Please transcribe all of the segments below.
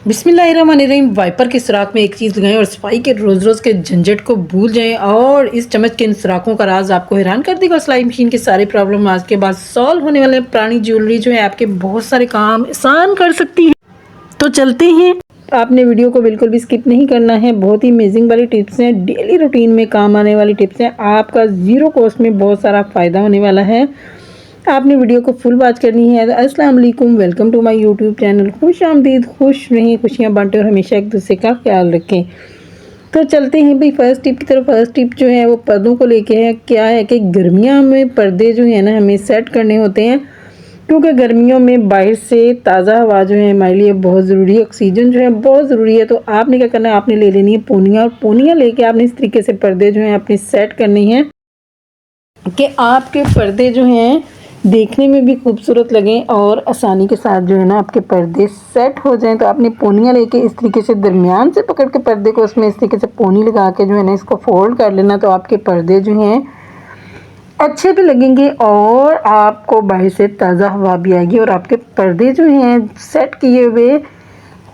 बिस्मिल्लाहिर्रहमानिर्रहीम। वाइपर के सुराख में एक चीज़ लगाएं और सफाई के रोज़ रोज़ के झंझट को भूल जाएं और इस चमक के इन सुराखों का राज आपको हैरान कर देगा। सिलाई मशीन की सारी प्रॉब्लम आज के बाद सॉल्व होने वाले पुरानी ज्वेलरी जो है आपके बहुत सारे काम आसान कर सकती है। तो चलते हैं। आपने वीडियो को बिल्कुल भी स्किप नहीं करना है। बहुत ही अमेजिंग वाली टिप्स हैं, डेली रूटीन में काम आने वाली टिप्स हैं। आपका ज़ीरो कॉस्ट में बहुत सारा फ़ायदा होने वाला है। आपने वीडियो को फुल वॉच करनी है। अस्सलाम वालेकुम, welcome to my YouTube channel. खुश आमदीद, खुश रहें, खुशियाँ बांटें और हमेशा एक दूसरे का ख्याल रखें। तो चलते हैं भाई फर्स्ट टिप की तरफ। फर्स्ट टिप जो है वो पर्दों को लेके है। क्या है कि गर्मियाँ में पर्दे जो है ना हमें सेट करने होते हैं, क्योंकि गर्मियों में बाहर से ताज़ा हवा जो है हमारे लिए बहुत ज़रूरी है, ऑक्सीजन जो है बहुत ज़रूरी है। तो आपने क्या करना है, आपने ले लेनी है पोनियाँ, और पोनियाँ लेके आपने इस तरीके से पर्दे जो हैं अपने सेट करने हैं कि आपके पर्दे जो हैं देखने में भी खूबसूरत लगें और आसानी के साथ जो है ना आपके पर्दे सेट हो जाएं। तो आपने पोनियाँ लेके इस तरीके से दरमियान से पकड़ के पर्दे को उसमें इस तरीके से पोनी लगा के जो है ना इसको फोल्ड कर लेना। तो आपके पर्दे जो हैं अच्छे भी लगेंगे और आपको बाहर से ताज़ा हवा भी आएगी और आपके पर्दे जो हैं सेट किए हुए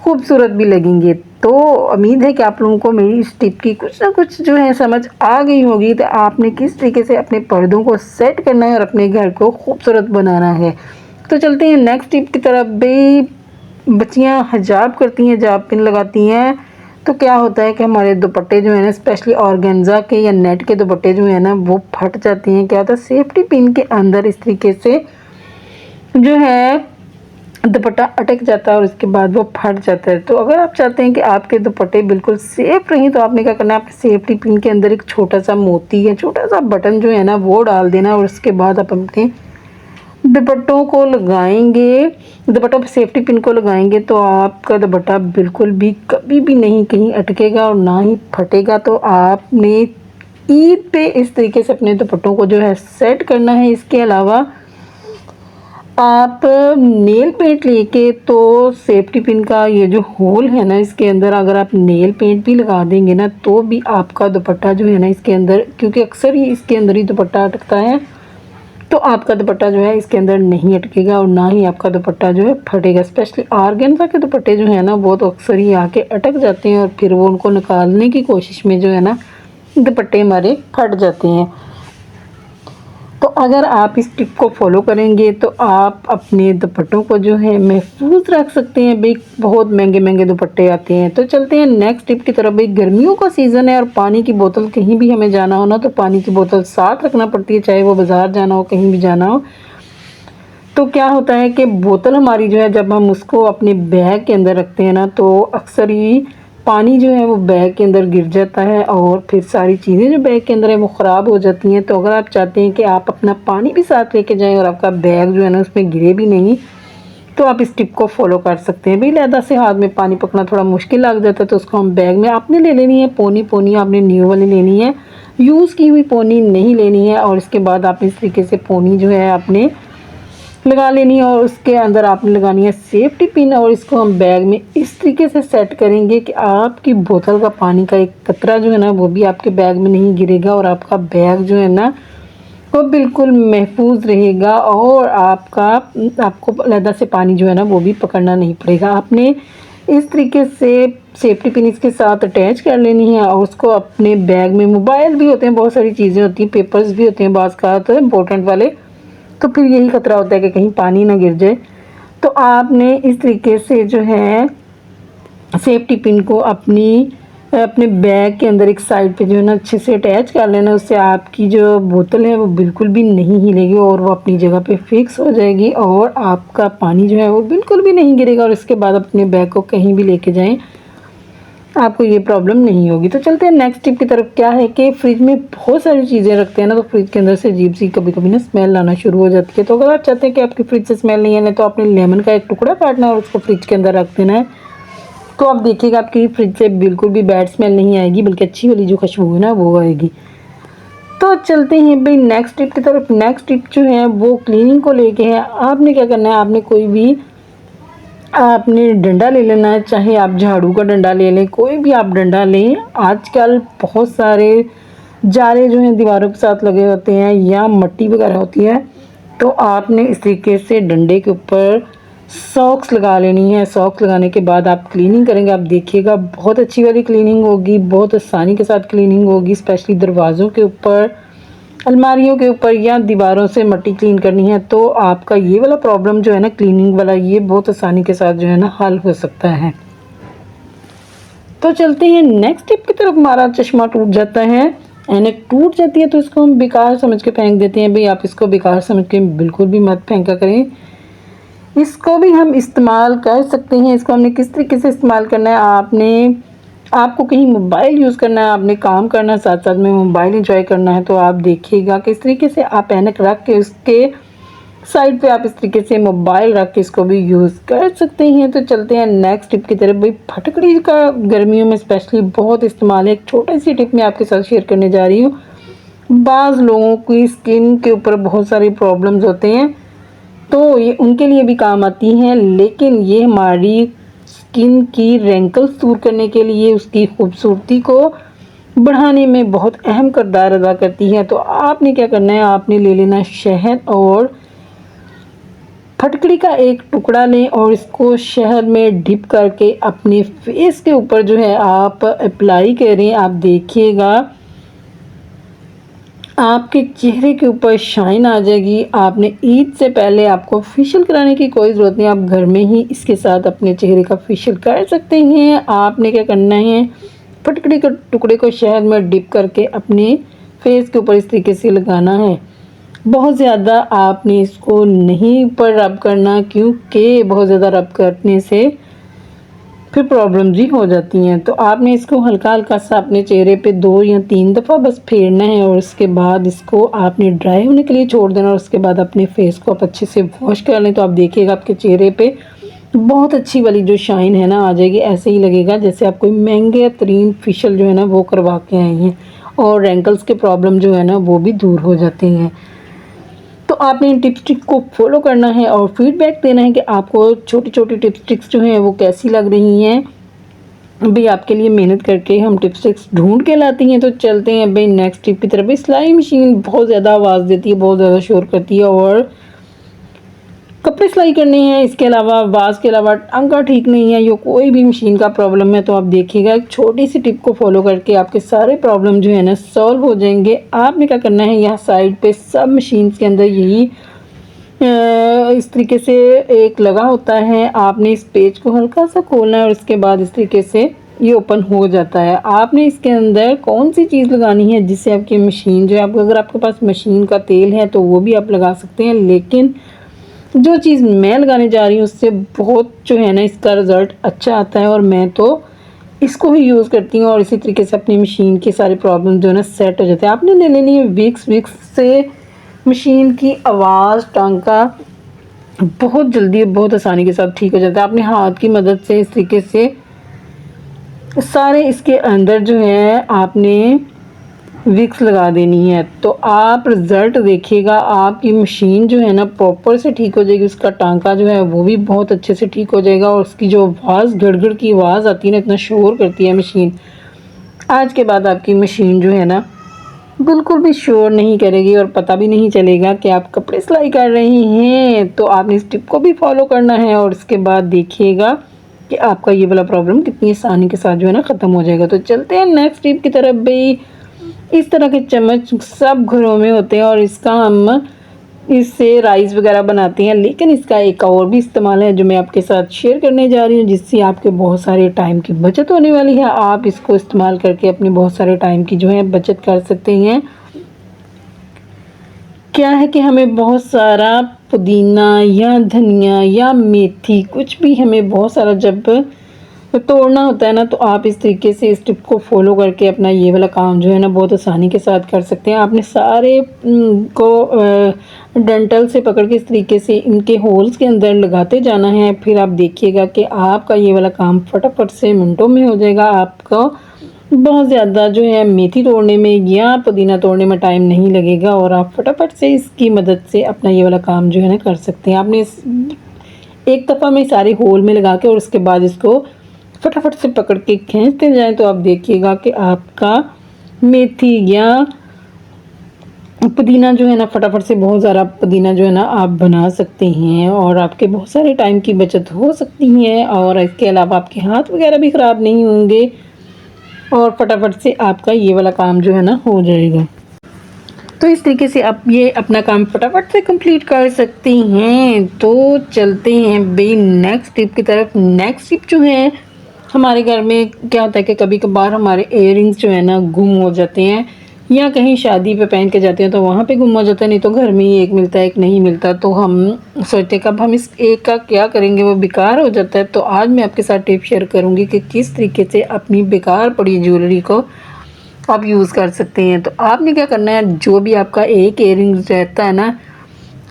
खूबसूरत भी लगेंगे। तो उम्मीद है कि आप लोगों को मेरी इस टिप की कुछ ना कुछ जो है समझ आ गई होगी। तो आपने किस तरीके से अपने पर्दों को सेट करना है और अपने घर को खूबसूरत बनाना है। तो चलते हैं नेक्स्ट टिप की तरफ। भाई बच्चियां हिजाब करती हैं, हिजाब पिन लगाती हैं, तो क्या होता है कि हमारे दुपट्टे जो है ना स्पेशली ऑर्गेन्जा के या नेट के दुपट्टे जो है ना वो फट जाती हैं। क्या होता है, सेफ्टी पिन के अंदर इस तरीके से जो है दुपट्टा अटक जाता है और उसके बाद वो फट जाता है। तो अगर आप चाहते हैं कि आपके दुपट्टे बिल्कुल सेफ रहें तो आपने क्या करना है, आपके सेफ्टी पिन के अंदर एक छोटा सा मोती या छोटा सा बटन जो है ना वो डाल देना और उसके बाद आप अपने दुपट्टों को लगाएंगे, दुपट्टों पर सेफ्टी पिन को लगाएंगे तो आपका दुपट्टा बिल्कुल भी कभी भी नहीं कहीं अटकेगा और ना ही फटेगा। तो आपने ईद पे इस तरीके से अपने दुपट्टों को जो है सेट करना है। इसके अलावा आप नेल पेंट लेके तो सेफ्टी पिन का ये जो होल है ना इसके अंदर अगर आप नेल पेंट भी लगा देंगे ना तो भी आपका दुपट्टा जो है ना इसके अंदर, क्योंकि अक्सर ही इसके अंदर ही दुपट्टा अटकता है, तो आपका दुपट्टा जो है इसके अंदर नहीं अटकेगा और ना ही आपका दुपट्टा जो है फटेगा। स्पेशली ऑर्गेन्जा के दुपट्टे जो है ना वो तो अक्सर ही आके अटक जाते हैं और फिर वो उनको निकालने की कोशिश में जो है ना दुपट्टे हमारे फट जाते हैं। तो अगर आप इस टिप को फॉलो करेंगे तो आप अपने दुपट्टों को जो है महफूज रख सकते हैं। भाई बहुत महंगे महंगे दुपट्टे आते हैं। तो चलते हैं नेक्स्ट टिप की तरफ। भाई गर्मियों का सीज़न है और पानी की बोतल, कहीं भी हमें जाना हो ना तो पानी की बोतल साथ रखना पड़ती है, चाहे वो बाज़ार जाना हो कहीं भी जाना हो। तो क्या होता है कि बोतल हमारी जो है जब हम उसको अपने बैग के अंदर रखते हैं ना तो अक्सर ही पानी जो है वो बैग के अंदर गिर जाता है और फिर सारी चीज़ें जो बैग के अंदर है वो ख़राब हो जाती हैं। तो अगर आप चाहते हैं कि आप अपना पानी भी साथ लेके जाएं और आपका बैग जो है ना उसमें गिरे भी नहीं, तो आप इस टिप को फॉलो कर सकते हैं। भाई लहदा से हाथ में पानी पकड़ना थोड़ा मुश्किल लग जाता है तो उसको हम बैग में आपने ले लेनी है। पोनी पोनी आपने न्यू वाली लेनी है, यूज़ की हुई पोनी नहीं लेनी है। और इसके बाद आप इस तरीके से पोनी जो है आपने लगा लेनी है और उसके अंदर आपने लगानी है सेफ्टी पिन और इसको हम बैग में इस तरीके से सेट करेंगे कि आपकी बोतल का पानी का एक कतरा जो है ना वो भी आपके बैग में नहीं गिरेगा और आपका बैग जो है ना वो बिल्कुल महफूज रहेगा और आपको अलहदा से पानी जो है ना वो भी पकड़ना नहीं पड़ेगा। आपने इस तरीके से सेफ्टी पिन इसके साथ अटैच कर लेनी है और उसको अपने बैग में, मोबाइल भी होते हैं, बहुत सारी चीज़ें होती हैं, पेपर्स भी होते हैं बाज़ का तो इम्पोर्टेंट वाले, तो फिर यही खतरा होता है कि कहीं पानी ना गिर जाए। तो आपने इस तरीके से जो है सेफ्टी पिन को अपने बैग के अंदर एक साइड पे जो है ना अच्छे से अटैच कर लेना। उससे आपकी जो बोतल है वो बिल्कुल भी नहीं हिलेगी और वो अपनी जगह पे फिक्स हो जाएगी और आपका पानी जो है वो बिल्कुल भी नहीं गिरेगा। और इसके बाद अपने बैग को कहीं भी लेके जाएं आपको ये प्रॉब्लम नहीं होगी। तो चलते हैं नेक्स्ट टिप की तरफ। क्या है कि फ्रिज में बहुत सारी चीज़ें रखते हैं ना तो फ्रिज के अंदर से अजीब सी कभी कभी ना स्मेल आना शुरू हो जाती है। तो अगर आप चाहते हैं कि आपकी फ्रिज से स्मेल नहीं आने तो आपने लेमन का एक टुकड़ा काटना है और उसको फ्रिज के अंदर रख देना है। तो आप देखिएगा आपकी फ्रिज से बिल्कुल भी बैड स्मेल नहीं आएगी, बल्कि अच्छी वाली जो खुशबू है ना वो आएगी। तो चलते हैं भाई नेक्स्ट टिप की तरफ। नेक्स्ट टिप जो है वो क्लीनिंग को लेके है। आपने क्या करना है, आपने कोई भी आपने डंडा ले लेना है, चाहे आप झाड़ू का डंडा ले लें, कोई भी आप डंडा लें। आजकल बहुत सारे जाले जो हैं दीवारों के साथ लगे होते हैं या मट्टी वगैरह होती है, तो आपने इस तरीके से डंडे के ऊपर सॉक्स लगा लेनी है। सॉक्स लगाने के बाद आप क्लीनिंग करेंगे, आप देखिएगा बहुत अच्छी वाली क्लीनिंग होगी, बहुत आसानी के साथ क्लीनिंग होगी। स्पेशली दरवाज़ों के ऊपर, अलमारियों के ऊपर या दीवारों से मट्टी क्लीन करनी है तो आपका ये वाला प्रॉब्लम जो है ना क्लीनिंग वाला, ये बहुत आसानी के साथ जो है ना हल हो सकता है। तो चलते हैं नेक्स्ट टिप की तरफ। हमारा चश्मा टूट जाता है, ऐनक टूट जाती है तो इसको हम बेकार समझ के फेंक देते हैं। भाई आप इसको बेकार समझ के बिल्कुल भी मत फेंका करें, इसको भी हम इस्तेमाल कर सकते हैं। इसको हमने किस तरीके से इस्तेमाल करना है, आपको कहीं मोबाइल यूज़ करना है, आपने काम करना है, साथ साथ में मोबाइल एंजॉय करना है, तो आप देखिएगा किस तरीके से आप ऐनक रख के उसके साइड पे आप इस तरीके से मोबाइल रख के इसको भी यूज़ कर सकते हैं। तो चलते हैं नेक्स्ट टिप की तरफ। भाई फटकड़ी का गर्मियों में स्पेशली बहुत इस्तेमाल है। एक छोटी सी टिप मैं आपके साथ शेयर करने जा रही हूँ। बाज़ लोगों की स्किन के ऊपर बहुत सारी प्रॉब्लम्स होते हैं तो ये उनके लिए भी काम आती हैं, लेकिन ये हमारी स्किन की रैंकल्स दूर करने के लिए, उसकी खूबसूरती को बढ़ाने में बहुत अहम किरदार अदा करती है। तो आपने क्या करना है, आपने ले लेना शहद और फटकड़ी का एक टुकड़ा लें और इसको शहद में डिप करके अपने फेस के ऊपर जो है आप अप्लाई करें। आप देखिएगा आपके चेहरे के ऊपर शाइन आ जाएगी। आपने ईद से पहले आपको फेशियल कराने की कोई ज़रूरत नहीं, आप घर में ही इसके साथ अपने चेहरे का फेशियल कर सकते हैं। आपने क्या करना है, फटकड़ी के टुकड़े को शहद में डिप करके अपने फेस के ऊपर इस तरीके से लगाना है। बहुत ज़्यादा आपने इसको नहीं ऊपर रब करना, क्योंकि बहुत ज़्यादा रब करने से फिर प्रॉब्लम्स भी हो जाती हैं। तो आपने इसको हल्का हल्का सा अपने चेहरे पे 2 या 3 दफ़ा बस फेरना है और उसके बाद इसको आपने ड्राई होने के लिए छोड़ देना और उसके बाद अपने फेस को आप अच्छे से वॉश कर लें। तो आप देखिएगा आपके चेहरे पे बहुत अच्छी वाली जो शाइन है ना आ जाएगी। ऐसे ही लगेगा जैसे आप कोई महंगे तरीन फेशियल जो है ना वो करवा के आए हैं, और रैंकल्स के प्रॉब्लम जो है ना वो भी दूर हो जाते हैं। तो आपने इन टिप्स ट्रिक को फॉलो करना है और फीडबैक देना है कि आपको छोटी छोटी टिप्स ट्रिक्स जो हैं वो कैसी लग रही हैं। भाई आपके लिए मेहनत करके हम टिप्स ट्रिक्स ढूंढ के लाती हैं। तो चलते हैं भाई नेक्स्ट टिप की तरफ। सिलाई मशीन बहुत ज़्यादा आवाज़ देती है, बहुत ज़्यादा शोर करती है और कपड़े सिलाई करने हैं, इसके अलावा आवाज़ के अलावा टांका ठीक नहीं है, या कोई भी मशीन का प्रॉब्लम है, तो आप देखिएगा एक छोटी सी टिप को फॉलो करके आपके सारे प्रॉब्लम जो है ना सॉल्व हो जाएंगे। आपने क्या करना है, यहाँ साइड पे सब मशीन्स के अंदर यही इस तरीके से एक लगा होता है। आपने इस पेज को हल्का सा खोलना है और इसके बाद इस तरीके से ये ओपन हो जाता है। आपने इसके अंदर कौन सी चीज़ लगानी है जिससे आपकी मशीन जो है, अगर आपके पास मशीन का तेल है तो वो भी आप लगा सकते हैं, लेकिन जो चीज़ मैं लगाने जा रही हूँ उससे बहुत जो है ना इसका रिज़ल्ट अच्छा आता है और मैं तो इसको ही यूज़ करती हूँ और इसी तरीके से अपनी मशीन के सारे प्रॉब्लम जो है ना सेट हो जाते हैं। आपने ले लेनी है विक्स। विक्स से मशीन की आवाज़, टांका बहुत जल्दी बहुत आसानी के साथ ठीक हो जाता है। अपने हाथ की मदद से इस तरीके से सारे इसके अंदर जो है आपने विक्स लगा देनी है। तो आप रिज़ल्ट देखिएगा, आपकी मशीन जो है ना प्रॉपर से ठीक हो जाएगी, उसका टांका जो है वो भी बहुत अच्छे से ठीक हो जाएगा और उसकी जो आवाज़ गड़गड़ की आवाज़ आती है ना, इतना शोर करती है मशीन, आज के बाद आपकी मशीन जो है ना बिल्कुल भी शोर नहीं करेगी और पता भी नहीं चलेगा कि आप कपड़े सिलाई कर रही हैं। तो आपने इस टिप को भी फॉलो करना है और इसके बाद देखिएगा कि आपका ये वाला प्रॉब्लम कितनी आसानी के साथ जो है ना ख़त्म हो जाएगा। तो चलते हैं नेक्स्ट टिप की तरफ। भाई इस तरह के चम्मच सब घरों में होते हैं और इसका हम इससे राइस वगैरह बनाते हैं, लेकिन इसका एक और भी इस्तेमाल है जो मैं आपके साथ शेयर करने जा रही हूँ, जिससे आपके बहुत सारे टाइम की बचत होने वाली है। आप इसको इस्तेमाल करके अपने बहुत सारे टाइम की जो है बचत कर सकते हैं। क्या है कि हमें बहुत सारा पुदीना या धनिया या मेथी कुछ भी हमें बहुत सारा जब तोड़ना होता है ना, तो आप इस तरीके से इस टिप को फॉलो करके अपना ये वाला काम जो है ना बहुत आसानी के साथ कर सकते हैं। आपने सारे को डंटल से पकड़ के इस तरीके से इनके होल्स के अंदर लगाते जाना है। फिर आप देखिएगा कि आपका ये वाला काम फटाफट से मिनटों में हो जाएगा। आपको बहुत ज़्यादा जो है मेथी तोड़ने में या पुदीना तोड़ने में टाइम नहीं लगेगा और आप फटाफट से इसकी मदद से अपना ये वाला काम जो है ना कर सकते हैं। आपने एक दफ़ा में सारे होल में लगा के और उसके बाद इसको फटाफट से पकड़ के खींचते जाएं, तो आप देखिएगा कि आपका मेथी या पुदीना जो है ना, फटाफट से बहुत ज़्यादा पुदीना जो है ना आप बना सकते हैं और आपके बहुत सारे टाइम की बचत हो सकती है और इसके अलावा आपके हाथ वगैरह भी ख़राब नहीं होंगे और फटाफट से आपका ये वाला काम जो है ना हो जाएगा। तो इस तरीके से आप ये अपना काम फटाफट से कंप्लीट कर सकती हैं। तो चलते हैं भाई नेक्स्ट टिप की तरफ। नेक्स्ट टिप जो है, हमारे घर में क्या होता है कि कभी कभार हमारे इयररिंग्स जो है ना गुम हो जाते हैं या कहीं शादी पे पहन के जाते हैं तो वहाँ पे गुम हो जाता है, नहीं तो घर में ही एक मिलता है एक नहीं मिलता। तो हम सोचते हैं कब हम इस एक का क्या करेंगे, वो बेकार हो जाता है। तो आज मैं आपके साथ टिप शेयर करूँगी कि किस तरीके से अपनी बेकार पड़ी ज्वेलरी को आप यूज़ कर सकते हैं। तो आपने क्या करना है, जो भी आपका एक इयररिंग रहता है ना,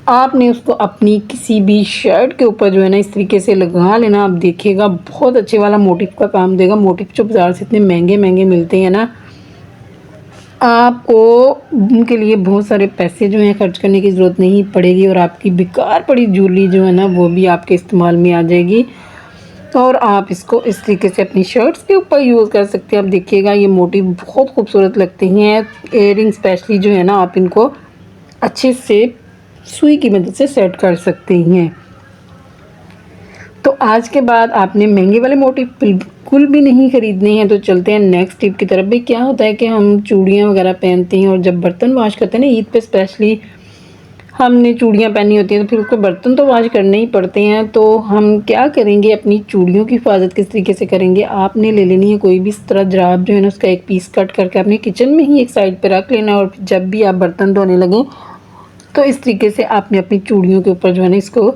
आपने उसको अपनी किसी भी शर्ट के ऊपर जो है ना इस तरीके से लगा लेना। आप देखिएगा बहुत अच्छे वाला मोटिव का काम देगा। मोटिव जो बाज़ार से इतने महंगे महंगे मिलते हैं ना, आपको उनके लिए बहुत सारे पैसे जो हैं खर्च करने की ज़रूरत नहीं पड़ेगी और आपकी बेकार पड़ी ज्वेलरी जो है ना वो भी आपके इस्तेमाल में आ जाएगी और आप इसको इस तरीके से अपनी शर्ट्स के ऊपर यूज़ कर सकते हैं। आप देखिएगा ये मोटिव बहुत खूबसूरत लगते हैं। इयररिंग स्पेशली जो है ना आप इनको अच्छे से सुई की मदद से सेट कर सकते हैं। तो आज के बाद आपने महंगे वाले मोटिव बिल्कुल भी नहीं ख़रीदने हैं। तो चलते हैं नेक्स्ट टिप की तरफ। भी क्या होता है कि हम चूड़ियाँ वगैरह पहनते हैं और जब बर्तन वॉश करते हैं ना, ईद पे स्पेशली हमने चूड़ियाँ पहनी होती हैं तो फिर उसको बर्तन तो वॉश करने ही पड़ते हैं। तो हम क्या करेंगे, अपनी चूड़ियों की हिफाजत किस तरीके से करेंगे, आपने ले लेनी है कोई भी इस तरह जराब जो है ना उसका एक पीस कट करके अपने किचन में ही एक साइड पर रख लेना और जब भी आप बर्तन धोने लगें तो इस तरीके से आपने अपनी चूड़ियों के ऊपर जो है ना इसको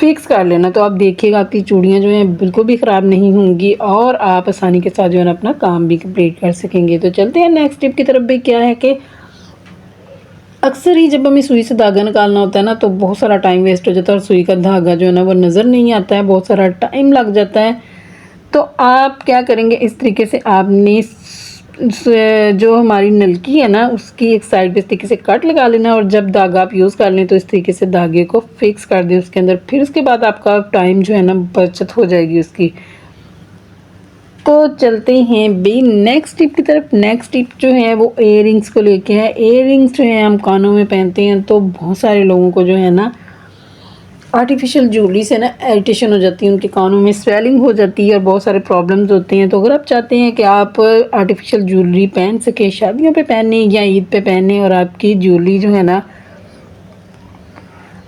फिक्स कर लेना। तो आप देखिएगा आपकी चूड़ियाँ जो हैं बिल्कुल भी ख़राब नहीं होंगी और आप आसानी के साथ जो है ना अपना काम भी कंप्लीट कर सकेंगे। तो चलते हैं नेक्स्ट टिप की तरफ। भी क्या है कि अक्सर ही जब हमें सुई से धागा निकालना होता है ना तो बहुत सारा टाइम वेस्ट हो जाता है और सुई का धागा जो है ना वो नज़र नहीं आता है, बहुत सारा टाइम लग जाता है। तो आप क्या करेंगे, इस तरीके से आपने जो हमारी नलकी है ना उसकी एक साइड पे इस तरीके से कट लगा लेना और जब धागा आप यूज़ कर लें तो इस तरीके से धागे को फिक्स कर दें उसके अंदर। फिर उसके बाद आपका टाइम जो है ना बचत हो जाएगी उसकी। तो चलते हैं बी नेक्स्ट टिप की तरफ। नेक्स्ट टिप जो है वो इयररिंग्स को लेके है। इयररिंग्स जो है हम कानों में पहनते हैं तो बहुत सारे लोगों को जो है ना आर्टिफिशियल ज्वेलरी से ना इरिटेशन हो जाती है, उनके कानों में स्वेलिंग हो जाती है और बहुत सारे प्रॉब्लम्स होते हैं। तो अगर आप चाहते हैं कि आप आर्टिफिशियल ज्वेलरी पहन सकें, शादियों पे पहनने या ईद पे पहनने और आपकी ज्वेलरी जो है ना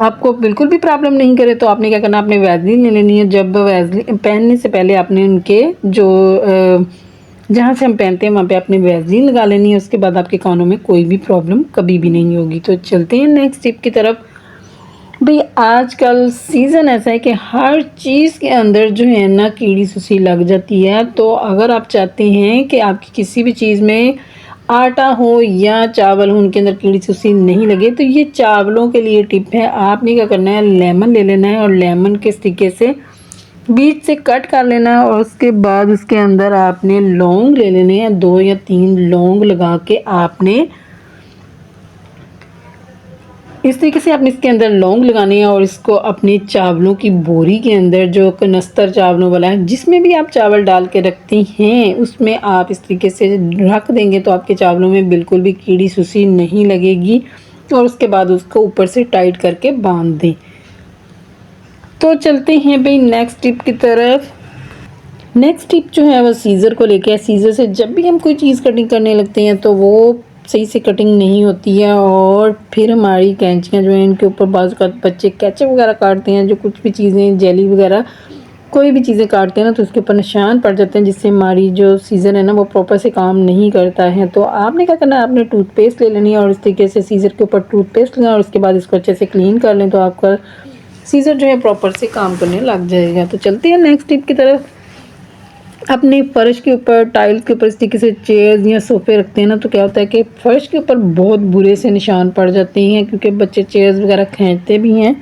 आपको बिल्कुल भी प्रॉब्लम नहीं करे, तो आपने क्या करना, आपने वैसलीन ले लेनी है। जब वैसलीन पहनने से पहले आपने उनके जो जहाँ से हम पहनते हैं वहाँ पे आपने वैसलीन लगा लेनी है। उसके बाद आपके कानों में कोई भी प्रॉब्लम कभी भी नहीं होगी। तो चलते हैं नेक्स्ट टिप की तरफ। भाई आजकल सीज़न ऐसा है कि हर चीज़ के अंदर जो है ना कीड़ी सुसी लग जाती है। तो अगर आप चाहते हैं कि आपकी किसी भी चीज़ में आटा हो या चावल हो उनके अंदर कीड़ी सुसी नहीं लगे, तो ये चावलों के लिए टिप है। आपने क्या करना है, लेमन ले लेना है और लेमन के तरीके से बीच से कट कर लेना है और उसके बाद उसके अंदर आपने लौंग ले लेने हैं। 2 या 3 लौंग लगा के आपने इस तरीके से आपने इसके अंदर लौंग लगाने हैं और इसको अपने चावलों की बोरी के अंदर, जो कनस्तर चावलों वाला है जिसमें भी आप चावल डाल के रखती हैं, उसमें आप इस तरीके से रख देंगे तो आपके चावलों में बिल्कुल भी कीड़ी सुसी नहीं लगेगी। और उसके बाद उसको ऊपर से टाइट करके बांध दें। तो चलते हैं भाई नेक्स्ट टिप की तरफ। नेक्स्ट टिप जो है वो सीज़र को लेके है। सीज़र से जब भी हम कोई चीज़ कटिंग करने लगते हैं तो वो सही से कटिंग नहीं होती है और फिर हमारी कैंचियाँ जो हैं इनके ऊपर बाज़ का बच्चे केचप वगैरह काटते हैं, जो कुछ भी चीज़ें जेली वगैरह कोई भी चीज़ें काटते हैं ना तो उसके ऊपर निशान पड़ जाते हैं, जिससे हमारी जो सीज़र है ना वो प्रॉपर से काम नहीं करता है। तो आपने क्या करना है, आपने टूथपेस्ट ले लेनी है और इस तरीके से सीज़र के ऊपर टूथपेस्ट लगाएं और उसके बाद इसको अच्छे से क्लीन कर लें तो आपका सीज़र जो है प्रॉपर से काम करने लग जाएगा। तो चलते हैं नेक्स्ट टिप की तरफ। अपने फ़र्श के ऊपर, टाइल्स के ऊपर इस तरीके से चेयर्स या सोफ़े रखते हैं ना तो क्या होता है कि फ़र्श के ऊपर बहुत बुरे से निशान पड़ जाते हैं, क्योंकि बच्चे चेयर्स वगैरह खींचते भी हैं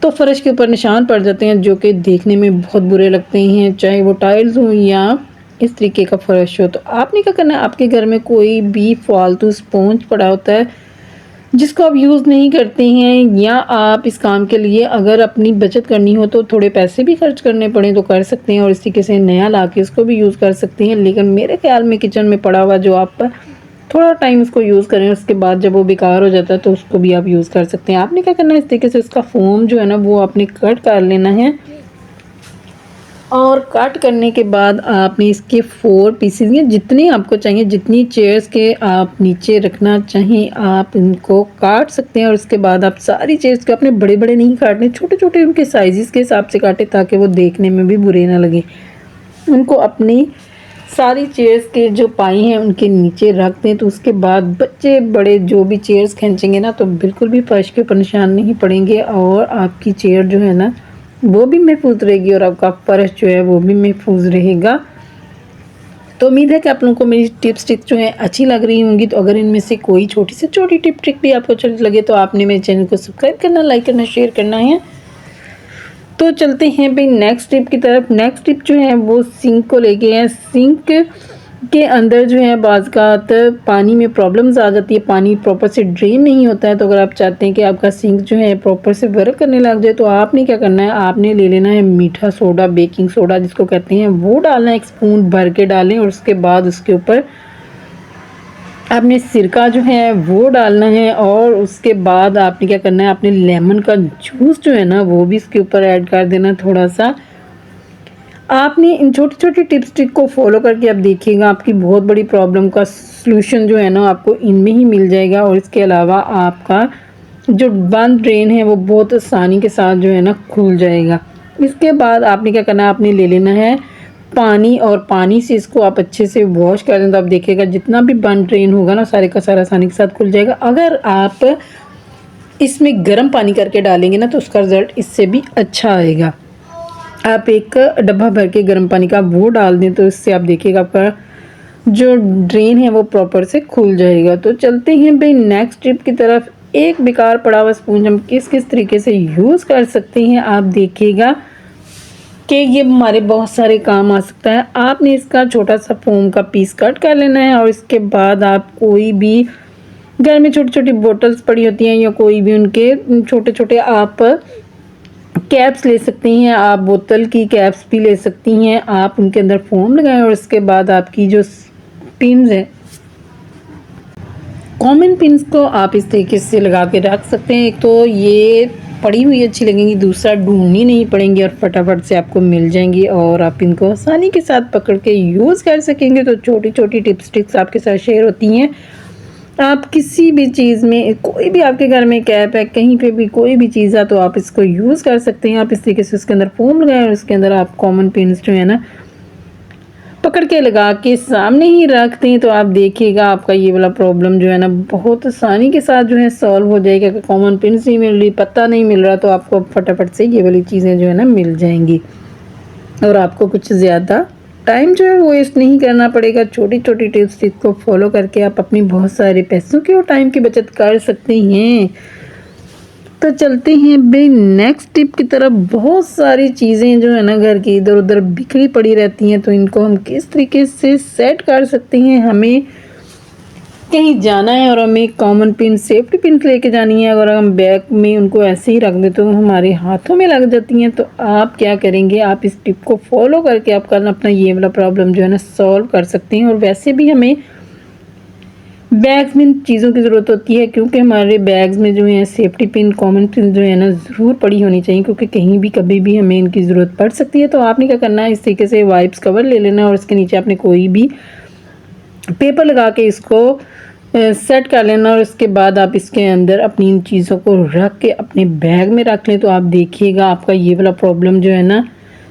तो फ़र्श के ऊपर निशान पड़ जाते हैं जो कि देखने में बहुत बुरे लगते हैं, चाहे वो टाइल्स हो या इस तरीके का फ़र्श हो। तो आपने क्या करना है, आपके घर में कोई भी फालतू स्पॉन्ज पड़ा होता है जिसको आप यूज़ नहीं करते हैं, या आप इस काम के लिए अगर अपनी बचत करनी हो तो थोड़े पैसे भी खर्च करने पड़े तो कर सकते हैं और इस तरीके से नया ला के उसको भी यूज़ कर सकते हैं। लेकिन मेरे ख्याल में किचन में पड़ा हुआ जो आप थोड़ा टाइम उसको यूज़ करें, उसके बाद जब वो बेकार हो जाता है तो उसको भी आप यूज़ कर सकते हैं। आपने क्या करना है, इस तरीके से उसका फ़ोम जो है ना वो आपने कट कर लेना है और कट करने के बाद आपने इसके 4 पीसेस या जितने आपको चाहिए, जितनी चेयर्स के आप नीचे रखना चाहें आप इनको काट सकते हैं। और उसके बाद आप सारी चेयर्स को अपने बड़े-बड़े नहीं काटने, छोटे-छोटे उनके साइज़ेस के हिसाब से काटें ताकि वो देखने में भी बुरे ना लगे। उनको अपनी सारी चेयर्स के जो पाई हैं उनके नीचे रख दें, तो उसके बाद बच्चे बड़े जो भी चेयर्स खींचेंगे ना तो बिल्कुल भी फर्श के ऊपर निशान नहीं पड़ेंगे और आपकी चेयर जो है ना वो भी महफूज रहेगी और आपका फर्श जो है वो भी महफूज रहेगा। तो उम्मीद है कि आप लोगों को मेरी टिप्स ट्रिक्स जो है अच्छी लग रही होंगी। तो अगर इनमें से कोई छोटी से छोटी टिप ट्रिक भी आपको अच्छी लगे तो आपने मेरे चैनल को सब्सक्राइब करना, लाइक करना, शेयर करना है। तो चलते हैं भाई नेक्स्ट टिप की तरफ। नेक्स्ट टिप जो है वो सिंक को लेके है। सिंक के अंदर जो है बाज़-औक़ात पानी में प्रॉब्लम्स आ जाती है, पानी प्रॉपर से ड्रेन नहीं होता है। तो अगर आप चाहते हैं कि आपका सिंक जो है प्रॉपर से वर्क करने लग जाए तो आपने क्या करना है, आपने ले लेना है मीठा सोडा, बेकिंग सोडा जिसको कहते हैं, वो डालना है। 1 स्पून भर के डालें और उसके बाद उसके ऊपर आपने सिरका जो है वो डालना है और उसके बाद आपने क्या करना है, आपने लेमन का जूस जो है ना वो भी इसके ऊपर ऐड कर देना थोड़ा सा। आपने इन छोटी-छोटी टिप्स ट्रिक को फॉलो करके आप देखिएगा आपकी बहुत बड़ी प्रॉब्लम का सॉल्यूशन जो है ना आपको इनमें ही मिल जाएगा। और इसके अलावा आपका जो बंद ड्रेन है वो बहुत आसानी के साथ जो है ना खुल जाएगा। इसके बाद आपने क्या करना है, आपने ले लेना है पानी और पानी से इसको आप अच्छे से वॉश कर दें तो आप देखिएगा जितना भी बंद ड्रेन होगा ना सारे का सारा आसानी के साथ खुल जाएगा। अगर आप इसमें गर्म पानी करके डालेंगे ना तो उसका रिज़ल्ट इससे भी अच्छा आएगा। आप एक डब्बा भर के गर्म पानी का वो डाल दें तो इससे आप देखिएगा आपका जो ड्रेन है वो प्रॉपर से खुल जाएगा। तो चलते हैं भाई नेक्स्ट टिप की तरफ। एक बेकार पड़ा हुआ स्पूंज हम किस किस तरीके से यूज़ कर सकते हैं, आप देखिएगा कि ये हमारे बहुत सारे काम आ सकता है। आपने इसका छोटा सा फोम का पीस कट कर लेना है और इसके बाद आप कोई भी घर में छोटी छोटी बोटल्स पड़ी होती हैं या कोई भी उनके छोटे छोटे आप कैप्स ले सकती हैं, आप बोतल की कैप्स भी ले सकती हैं। आप उनके अंदर फोम लगाएं और इसके बाद आपकी जो पिन्स हैं, कॉमन पिन्स को आप इस तरीके से लगा के रख सकते हैं। एक तो ये पड़ी हुई अच्छी लगेंगी, दूसरा ढूंढनी नहीं पड़ेंगी और फटाफट से आपको मिल जाएंगी और आप इनको आसानी के साथ पकड़ के यूज़ कर सकेंगे। तो छोटी छोटी टिप्स ट्रिक्स आपके साथ शेयर होती हैं। आप किसी भी चीज़ में, कोई भी आपके घर में कैप है, कहीं पे भी कोई भी चीज़ है तो आप इसको यूज़ कर सकते हैं। आप इस तरीके से उसके अंदर फोम लगाएं और उसके अंदर आप कॉमन पिन्स जो है ना पकड़ के लगा के सामने ही रख दें तो आप देखिएगा आपका ये वाला प्रॉब्लम जो है ना बहुत आसानी के साथ जो है सॉल्व हो जाएगा। अगर कॉमन पिन्स नहीं मिल रही, पता नहीं मिल रहा तो आपको फटाफट से ये वाली चीज़ें जो है ना मिल जाएंगी और आपको कुछ ज़्यादा टाइम जो है वो वेस्ट नहीं करना पड़ेगा। छोटी छोटी टिप्स को फॉलो करके आप अपनी बहुत सारे पैसों की और टाइम की बचत कर सकते हैं। तो चलते हैं भाई नेक्स्ट टिप की तरफ। बहुत सारी चीज़ें जो है ना घर की इधर उधर बिखरी पड़ी रहती हैं तो इनको हम किस तरीके से सेट कर सकते हैं। हमें कहीं जाना है और हमें कॉमन पिन, सेफ्टी पिन लेके जानी है, अगर हम बैग में उनको ऐसे ही रख दें तो हमारे हाथों में लग जाती हैं। तो आप क्या करेंगे, आप इस टिप को फॉलो करके आप कल अपना ये वाला प्रॉब्लम जो है ना सॉल्व कर सकते हैं। और वैसे भी हमें बैग्स में चीज़ों की ज़रूरत होती है क्योंकि हमारे बैग्स में जो है सेफ्टी पिन, कॉमन पिन जो है ना ज़रूर पड़ी होनी चाहिए क्योंकि कहीं भी कभी भी हमें इनकी ज़रूरत पड़ सकती है। तो आपने क्या करना है, इस तरीके से वाइप्स कवर ले लेना है और इसके नीचे आपने कोई भी पेपर लगा के इसको सेट कर लेना और उसके बाद आप इसके अंदर अपनी इन चीज़ों को रख के अपने बैग में रख लें तो आप देखिएगा आपका ये वाला प्रॉब्लम जो है ना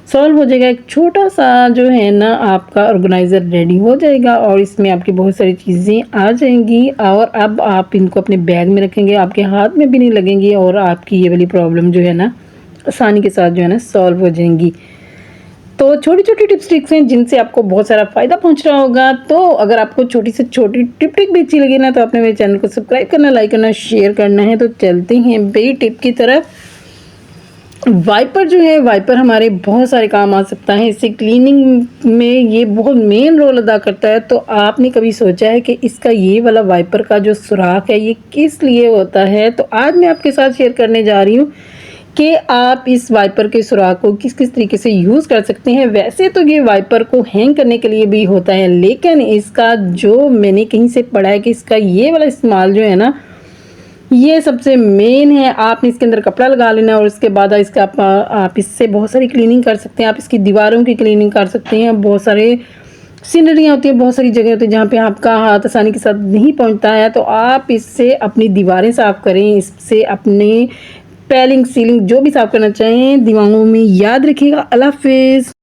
सॉल्व हो जाएगा। एक छोटा सा जो है ना आपका ऑर्गेनाइज़र रेडी हो जाएगा और इसमें आपकी बहुत सारी चीज़ें आ जाएंगी और अब आप इनको अपने बैग में रखेंगे, आपके हाथ में भी नहीं लगेंगी और आपकी ये वाली प्रॉब्लम जो है ना आसानी के साथ जो है ना सॉल्व हो जाएंगी। तो छोटी छोटी टिप्स ट्रिक्स हैं जिनसे आपको बहुत सारा फ़ायदा पहुंच रहा होगा। तो अगर आपको छोटी से छोटी टिप ट्रिक भी अच्छी लगी ना तो आपने मेरे चैनल को सब्सक्राइब करना, लाइक करना, शेयर करना है। तो चलते हैं बे टिप की तरफ। वाइपर जो है, वाइपर हमारे बहुत सारे काम आ सकता है। इससे क्लीनिंग में ये बहुत मेन रोल अदा करता है। तो आपने कभी सोचा है कि इसका ये वाला वाइपर का जो सुराख है ये किस लिए होता है? तो आज मैं आपके साथ शेयर करने जा रही हूँ कि आप इस वाइपर के सुराख को किस किस तरीके से यूज़ कर सकते हैं। वैसे तो ये वाइपर को हैंग करने के लिए भी होता है, लेकिन इसका जो मैंने कहीं से पढ़ा है कि इसका ये वाला इस्तेमाल जो है ना, ये सबसे मेन है। आपने इसके अंदर कपड़ा लगा लेना है और उसके बाद इसका आप इससे बहुत सारी क्लीनिंग कर सकते हैं। आप इसकी दीवारों की क्लीनिंग कर सकते हैं। बहुत सारे सीनरियाँ होती हैं, बहुत सारी जगह होती है जहाँ पे आपका हाथ आसानी के साथ नहीं पहुँचता है, तो आप इससे अपनी दीवारें साफ़ करें, इससे अपने पैलिंग सीलिंग जो भी साफ़ करना चाहें। दिमागों में याद रखिएगा। अल्लाह हाफ़िज़।